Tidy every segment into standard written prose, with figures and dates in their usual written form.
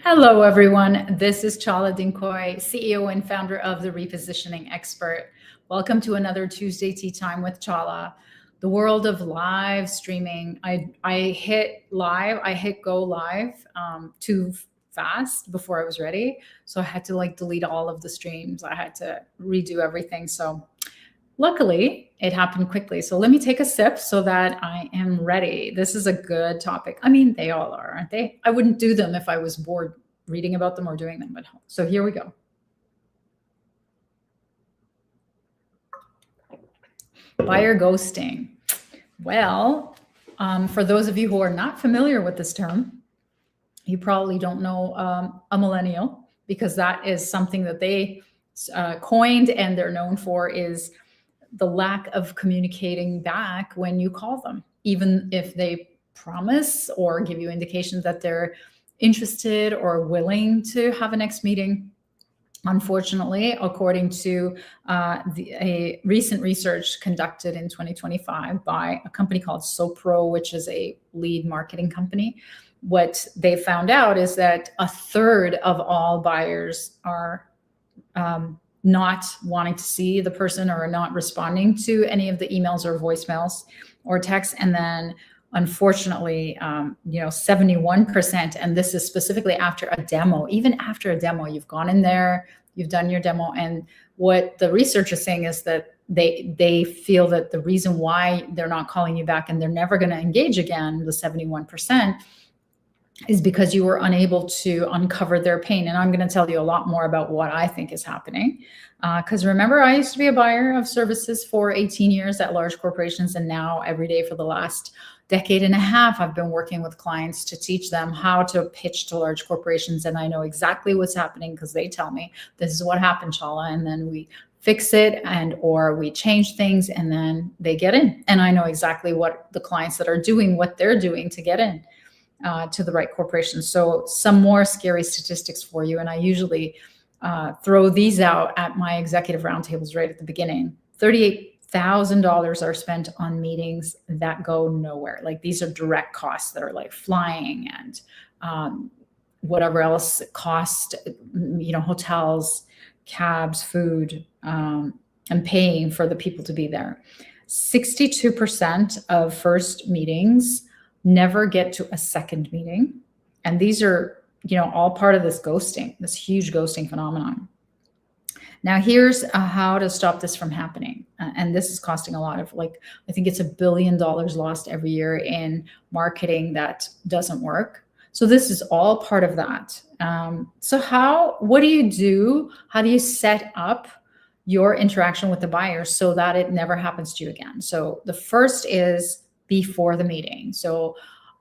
Hello, everyone. This is Chala Dinkoy, CEO and founder of The Repositioning Expert. Welcome to another Tuesday Tea Time with Chala. The world of live streaming. I hit go live too fast before I was ready. So I had to delete all of the streams. I had to redo everything. So luckily, it happened quickly. So let me take a sip so that I am ready. This is a good topic. I mean, they all are, aren't they? I wouldn't do them if I was bored reading about them or doing them at home. So here we go. Buyer ghosting. Well, for those of you who are not familiar with this term, you probably don't know a millennial, because that is something that they coined and they're known for, is the lack of communicating back when you call them, even if they promise or give you indications that they're interested or willing to have a next meeting. Unfortunately, according to a recent research conducted in 2025 by a company called Sopro, which is a lead marketing company, what they found out is that a third of all buyers are not wanting to see the person or not responding to any of the emails or voicemails or texts. And then unfortunately, 71%, and this is specifically after a demo, even after a demo, you've gone in there, you've done your demo. And what the research is saying is that they feel that the reason why they're not calling you back and they're never going to engage again, the 71%, is because you were unable to uncover their pain. And I'm going to tell you a lot more about what I think is happening. Because remember, I used to be a buyer of services for 18 years at large corporations. And now every day for the last decade and a half, I've been working with clients to teach them how to pitch to large corporations. And I know exactly what's happening because they tell me, this is what happened, Chala. And then we fix it or we change things and then they get in. And I know exactly what the clients that are doing what they're doing to get in. To the right corporation. So some more scary statistics for you. And I usually throw these out at my executive roundtables right at the beginning. $38,000 are spent on meetings that go nowhere. Like, these are direct costs that are like flying and whatever else cost, hotels, cabs, food, and paying for the people to be there. 62% of first meetings never get to a second meeting. And these are, all part of this ghosting, this huge ghosting phenomenon. Now, here's how to stop this from happening. And this is costing a lot of, I think it's $1 billion lost every year in marketing that doesn't work. So this is all part of that. What do you do? How do you set up your interaction with the buyer so that it never happens to you again? So the first is before the meeting. So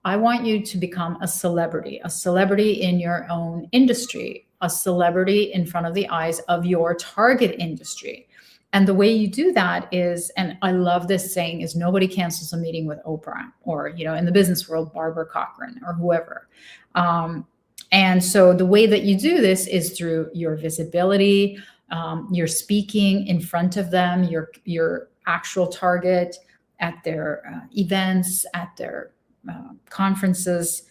I want you to become a celebrity in your own industry, a celebrity in front of the eyes of your target industry. And the way you do that is, and I love this saying, is nobody cancels a meeting with Oprah or, in the business world, Barbara Cochran or whoever. And so the way that you do this is through your visibility, your speaking in front of them, your actual target, at their events, at their conferences.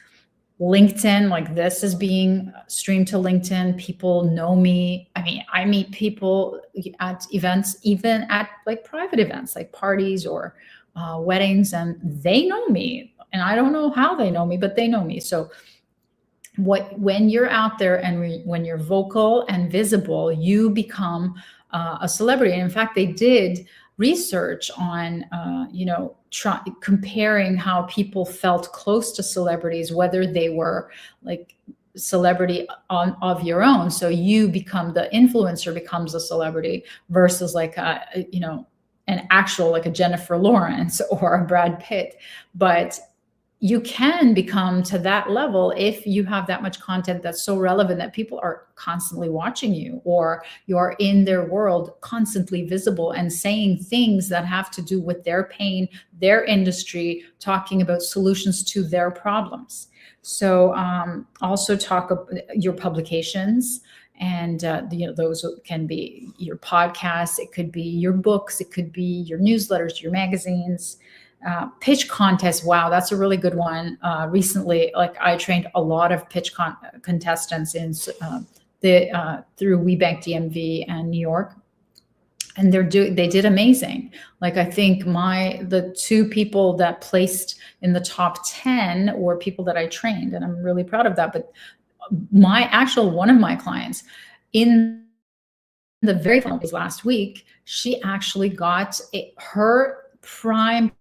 LinkedIn, like this is being streamed to LinkedIn. People know me. I mean, I meet people at events, even at private events, like parties or weddings, and they know me. And I don't know how they know me, but they know me. So when you're out there and when you're vocal and visible, you become a celebrity. And in fact, they did research on, comparing how people felt close to celebrities, whether they were like celebrity of your own. So you become the influencer becomes a celebrity versus an actual, like a Jennifer Lawrence or a Brad Pitt. But you can become to that level if you have that much content that's so relevant that people are constantly watching you, or you're in their world, constantly visible and saying things that have to do with their pain, their industry, talking about solutions to their problems. So also talk about your publications, and those can be your podcasts, it could be your books, it could be your newsletters, your magazines. Pitch contest. Wow, that's a really good one. Recently, like I trained a lot of pitch contestants in through WeBank DMV and New York, and they did amazing. Like I think the two people that placed in the top 10 were people that I trained, and I'm really proud of that. But one of my clients in the very final days last week, she actually got her prime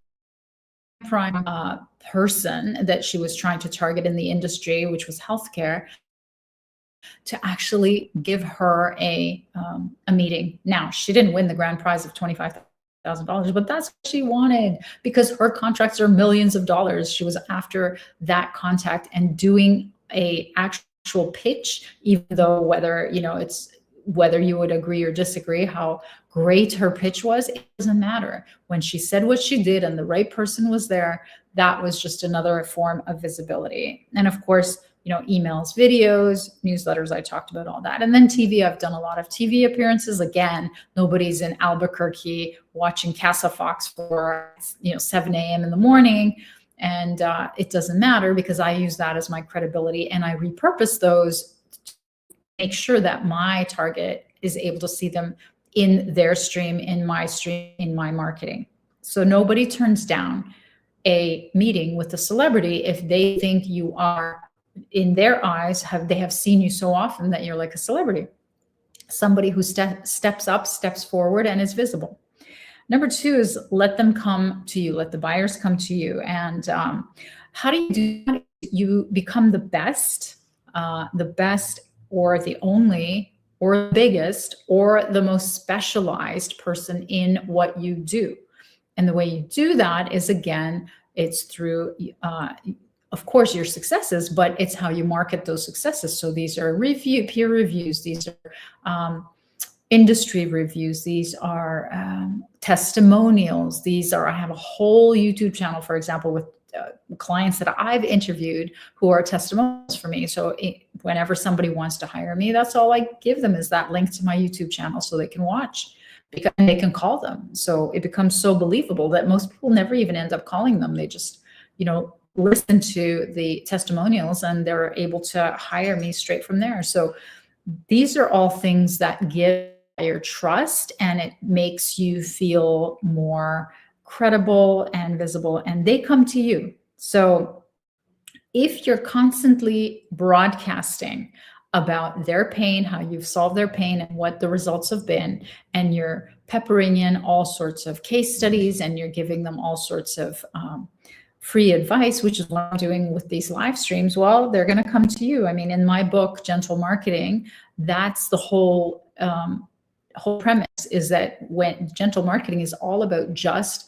person that she was trying to target in the industry, which was healthcare, to actually give her a meeting. Now, she didn't win the grand prize of $25,000, but that's what she wanted, because her contracts are millions of dollars. She was after that contact and doing a actual pitch, even though whether you would agree or disagree how great her pitch was, it doesn't matter. When she said what she did and the right person was there, that was just another form of visibility. And of course, emails, videos, newsletters, I talked about all that. And then TV, I've done a lot of TV appearances. Again, nobody's in Albuquerque watching Casa Fox for 7 a.m. in the morning. And it doesn't matter, because I use that as my credibility, and I repurpose those to make sure that my target is able to see them in their stream, in my stream, in my marketing. So nobody turns down a meeting with a celebrity if they think you are, in their eyes, they have seen you so often that you're like a celebrity, somebody who steps up, steps forward, and is visible. Number 2 is let them come to you, let the buyers come to you. And how do you do that? You become the best or the only or the biggest or the most specialized person in what you do. And the way you do that is, again, it's through, of course, your successes, but it's how you market those successes. So these are peer reviews, these are industry reviews, these are testimonials, I have a whole YouTube channel, for example, with clients that I've interviewed who are testimonials for me. So whenever somebody wants to hire me, that's all I give them, is that link to my YouTube channel so they can watch, because they can call them. So it becomes so believable that most people never even end up calling them. They just, listen to the testimonials, and they're able to hire me straight from there. So these are all things that give your trust, and it makes you feel more credible and visible, and they come to you. So if you're constantly broadcasting about their pain, how you've solved their pain, and what the results have been, and you're peppering in all sorts of case studies, and you're giving them all sorts of free advice, which is what I'm doing with these live streams, well, they're going to come to you. I mean, in my book, Gentle Marketing, that's the whole premise, is that when gentle marketing is all about just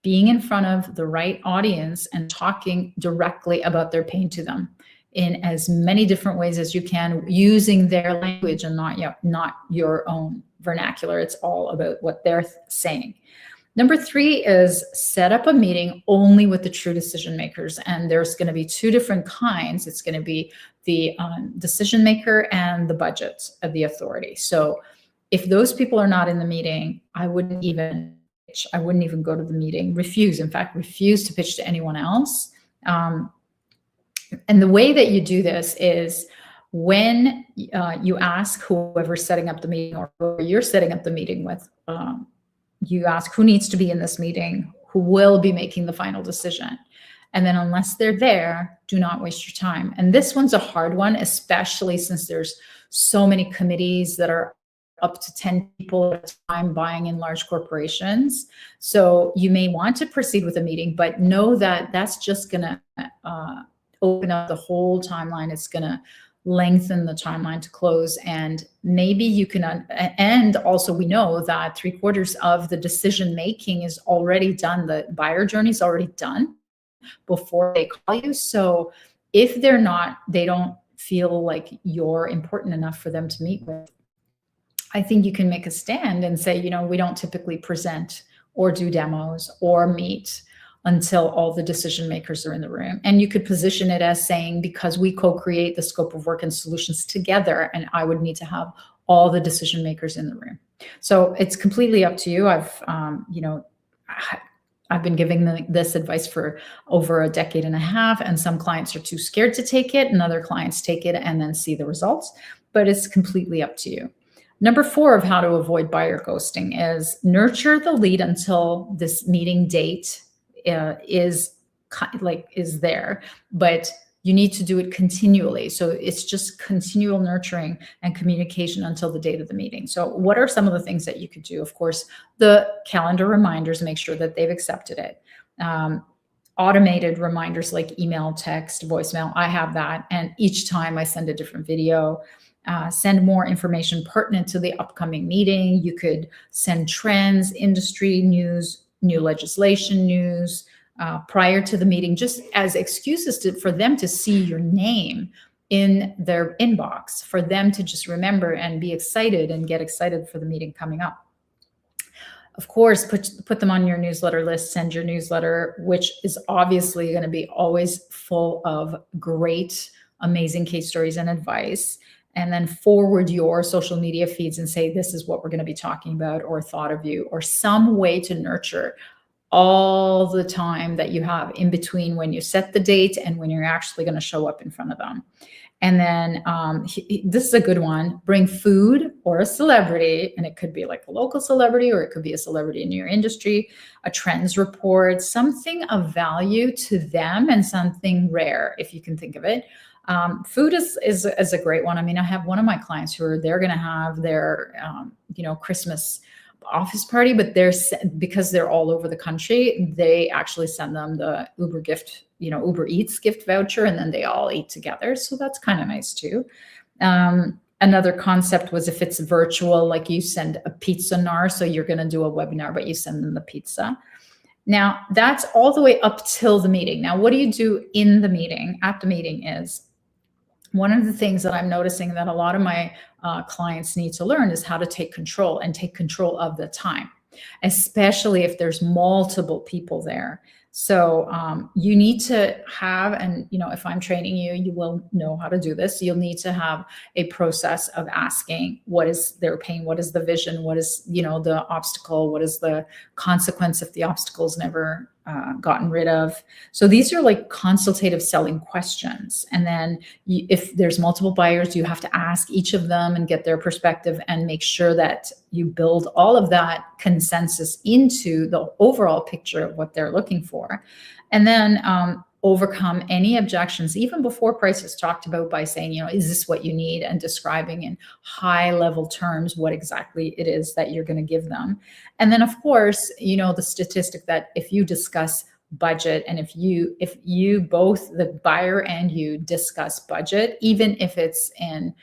being in front of the right audience and talking directly about their pain to them in as many different ways as you can, using their language and not your own vernacular. It's all about what they're saying. Number 3 is set up a meeting only with the true decision makers. And there's going to be 2 different kinds. It's going to be the decision maker and the budget of the authority. So if those people are not in the meeting, I wouldn't even go to the meeting. Refuse to pitch to anyone else. And the way that you do this is when you ask whoever's setting up the meeting, or who you're setting up the meeting with, you ask who needs to be in this meeting, who will be making the final decision. And then unless they're there, do not waste your time. And this one's a hard one, especially since there's so many committees that are up to 10 people at a time buying in large corporations. So you may want to proceed with a meeting, but know that that's just going to open up the whole timeline. It's going to lengthen the timeline to close. And maybe you can, and also we know that 3/4 of the decision making is already done. The buyer journey is already done before they call you. So if they don't feel like you're important enough for them to meet with, I think you can make a stand and say, we don't typically present or do demos or meet until all the decision makers are in the room. And you could position it as saying, because we co-create the scope of work and solutions together, and I would need to have all the decision makers in the room. So it's completely up to you. I've been giving this advice for over a decade and a half, and some clients are too scared to take it, and other clients take it and then see the results, but it's completely up to you. Number 4 of how to avoid buyer ghosting is nurture the lead until this meeting date is there, but you need to do it continually. So it's just continual nurturing and communication until the date of the meeting. So what are some of the things that you could do? Of course, the calendar reminders, make sure that they've accepted it. Automated reminders like email, text, voicemail, I have that. And each time I send a different video. Send more information pertinent to the upcoming meeting. You could send trends, industry news, new legislation news, prior to the meeting, just as excuses for them to see your name in their inbox, for them to just remember and be excited and get excited for the meeting coming up. Of course, put them on your newsletter list, send your newsletter, which is obviously going to be always full of great, amazing case stories and advice. And then forward your social media feeds and say, this is what we're going to be talking about, or thought of you, or some way to nurture all the time that you have in between when you set the date and when you're actually going to show up in front of them. And then this is a good one. Bring food or a celebrity, and it could be like a local celebrity, or it could be a celebrity in your industry, a trends report, something of value to them and something rare, if you can think of it. Food is a great one. I mean, I have one of my clients they're going to have their, Christmas office party, but because they're all over the country, they actually send them the Uber gift, Uber Eats gift voucher, and then they all eat together. So that's kind of nice too. Another concept was if it's virtual, like you send a pizza nar. So you're going to do a webinar, but you send them the pizza. Now that's all the way up till the meeting. Now, what do you do in the meeting? At the meeting is one of the things that I'm noticing that a lot of my clients need to learn is how to take control of the time, especially if there's multiple people there. So you need to have, and if I'm training you, you will know how to do this. You'll need to have a process of asking, what is their pain? What is the vision? What is, the obstacle? What is the consequence if the obstacle is never gotten rid of? So these are like consultative selling questions. And then if there's multiple buyers, you have to ask each of them and get their perspective and make sure that you build all of that consensus into the overall picture of what they're looking for. And then overcome any objections, even before price is talked about, by saying, is this what you need? And describing in high level terms what exactly it is that you're going to give them. And then, of course, the statistic that if you discuss budget, and if you both, the buyer and you, discuss budget, even if it's in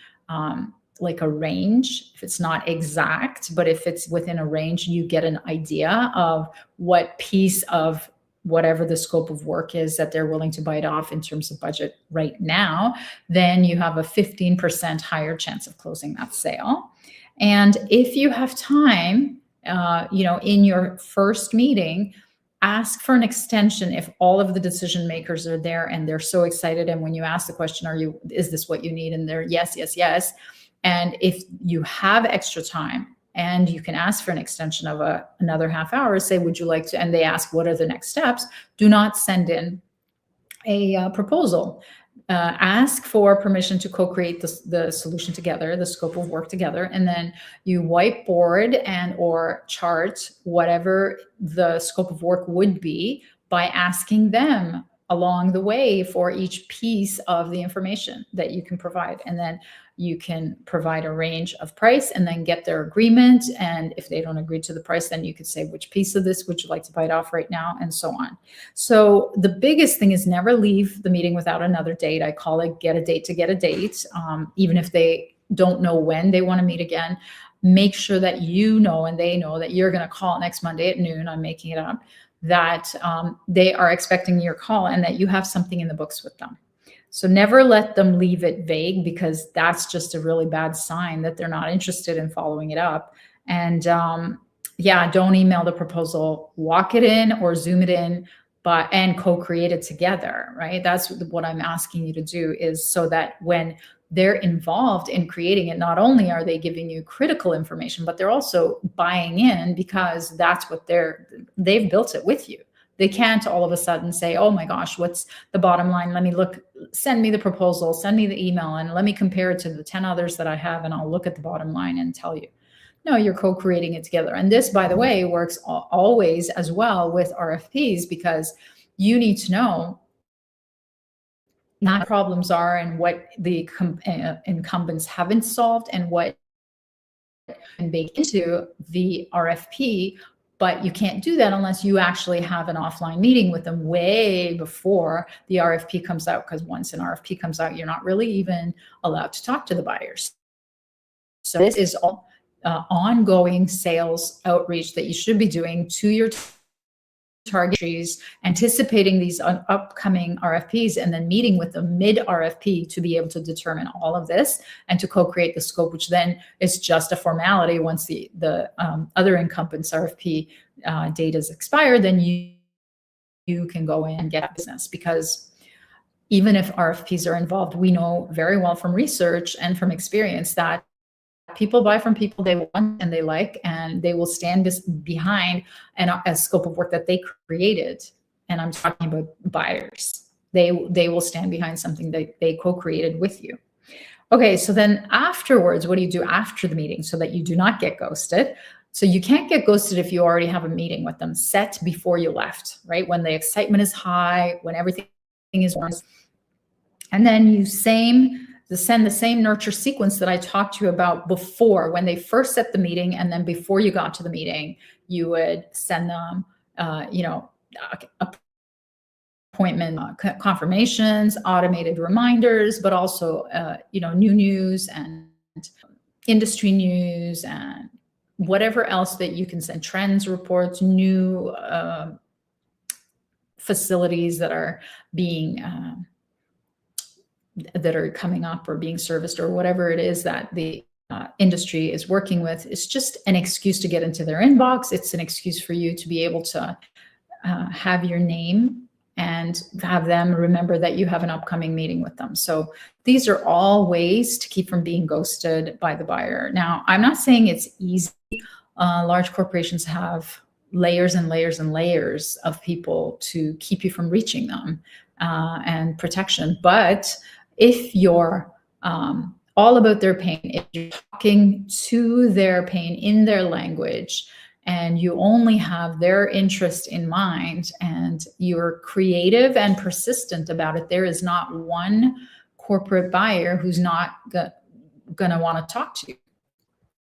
like a range, if it's not exact, but if it's within a range, you get an idea of what piece of whatever the scope of work is that they're willing to bite off in terms of budget right now, then you have a 15% higher chance of closing that sale. And if you have time, in your first meeting, ask for an extension if all of the decision makers are there and they're so excited. And when you ask the question, is this what you need? And they're yes, yes, yes. And if you have extra time, and you can ask for an extension of another half hour, say, would you like to, and they ask, what are the next steps? Do not send in a proposal. Ask for permission to co-create the solution together, the scope of work together, and then you whiteboard and or chart whatever the scope of work would be by asking them along the way for each piece of the information that you can provide. And then you can provide a range of price and then get their agreement. And if they don't agree to the price, then you could say, which piece of this would you like to bite off right now? And so on. So the biggest thing is never leave the meeting without another date. I call it get a date to get a date. Even if they don't know when they want to meet again, make sure that and they know that you're going to call next Monday at noon. I'm making it up. That they are expecting your call and that you have something in the books with them. So never let them leave it vague, because that's just a really bad sign that they're not interested in following it up. And don't email the proposal, walk it in or Zoom it in, and co-create it together, right? That's what I'm asking you to do, is so that when they're involved in creating it, not only are they giving you critical information, but they're also buying in, because that's what they've built it with you. They can't all of a sudden say, oh my gosh, what's the bottom line? Let me look, send me the proposal, send me the email, and let me compare it to the 10 others that I have, and I'll look at the bottom line and tell you. No, you're co-creating it together. And this, by the way, works always as well with RFPs, because you need to know what problems are and what the incumbents haven't solved and what can bake into the RFP. But you can't do that unless you actually have an offline meeting with them way before the RFP comes out, because once an RFP comes out, you're not really even allowed to talk to the buyers. So this is all ongoing sales outreach that you should be doing to your target industries, anticipating these upcoming RFPs, and then meeting with them mid RFP to be able to determine all of this and to co-create the scope, which then is just a formality. Once the other incumbents RFP date is expired, then you can go in and get business. Because even if RFPs are involved, we know very well from research and from experience that people buy from people they want and they like, and they will stand behind a scope of work that they created. And I'm talking about buyers. They will stand behind something that they co-created with you. Okay, so then afterwards, what do you do after the meeting so that you do not get ghosted? So you can't get ghosted if you already have a meeting with them set before you left, right? When the excitement is high, when everything is warm. And then you send the same nurture sequence that I talked to you about before, when they first set the meeting, and then before you got to the meeting, you would send them, appointment confirmations, automated reminders, but also, new news and industry news and whatever else that you can send, trends reports, new facilities that are being that are coming up or being serviced, or whatever it is that the industry is working with. It's just an excuse to get into their inbox. It's an excuse for you to be able to have your name and have them remember that you have an upcoming meeting with them. So these are all ways to keep from being ghosted by the buyer. Now, I'm not saying it's easy. Large corporations have layers and layers and layers of people to keep you from reaching them, and protection. But if you're all about their pain, if you're talking to their pain in their language, and you only have their interest in mind, and you're creative and persistent about it, there is not one corporate buyer who's not going to want to talk to you.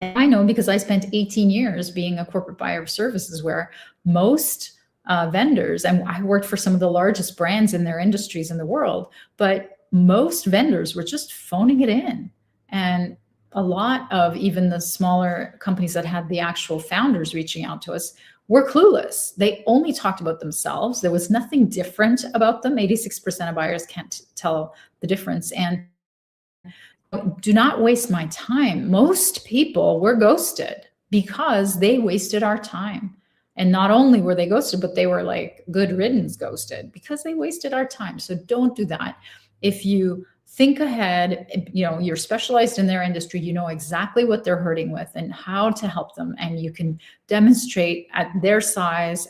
And I know, because I spent 18 years being a corporate buyer of services, where most vendors, and I worked for some of the largest brands in their industries in the world, but most vendors were just phoning it in. And a lot of even the smaller companies that had the actual founders reaching out to us were clueless. They only talked about themselves. There was nothing different about them. 86% of buyers can't tell the difference. And do not waste my time. Most people were ghosted because they wasted our time. And not only were they ghosted, but they were like good riddance ghosted, because they wasted our time. So don't do that. If you think ahead, you're specialized in their industry, you know exactly what they're hurting with and how to help them. And you can demonstrate at their size,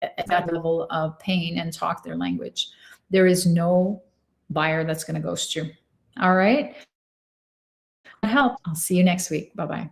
at that level of pain, and talk their language. There is no buyer that's going to ghost you. All right. Help. I'll see you next week. Bye-bye.